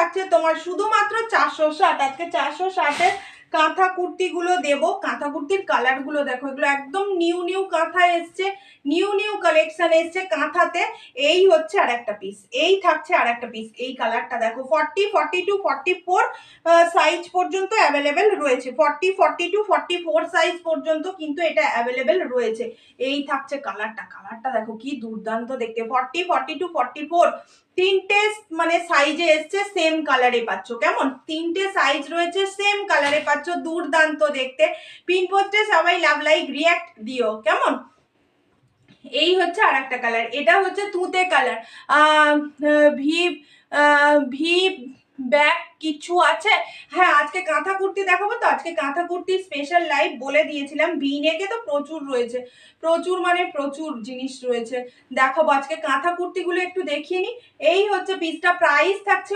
থাকছে তোমার শুধুমাত্র 460। আজকে 460-এর কাঁথা কুর্তিগুলো দেবো। কাঁথা কুর্তির কালারগুলো দেখো, এগুলো একদম নিউ নিউ কাঁথা এসছে, নিউ নিউ কালেকশন এসছে কাঁথাতে। এই হচ্ছে আর একটা পিস, এই থাকছে আর একটা পিস। এই কালারটা দেখো 40, 42, 44 সাইজ পর্যন্ত অ্যাভেলেবেল রয়েছে। 40, 42, 44 সাইজ পর্যন্ত কিন্তু এটা অ্যাভেলেবেল রয়েছে। এই থাকছে কালারটা, কালারটা দেখো কি দুর্দান্ত দেখতে। 40, 42, 44 তিনটে মানে সাইজে এসছে, সেম কালারে পাচ্ছ। কেমন, তিনটে সাইজ রয়েছে, সেম কালারে পাচ্ছ, দুর্দান্ত দেখতে। পিন পোস্টে সবাই লাভ লাইক রিয়াক্ট দিও। কেমন, এই হচ্ছে আর একটা কালার, এটা হচ্ছে তুতে কালার। ভি ভি ব্যাক কিছু আছে। হ্যাঁ, আজকে কাঁথা কুর্তি দেখাবো তো। আজকে কাঁথা কুর্তি স্পেশাল লাইভ বলে দিয়েছিলাম। ভিনেকে তো প্রচুর রয়েছে, প্রচুর মানে প্রচুর জিনিস রয়েছে দেখাবো। আজকে কাঁথা কুর্তিগুলো একটু দেখিয়ে নি। এই হচ্ছে পিসটা, প্রাইস থাকছে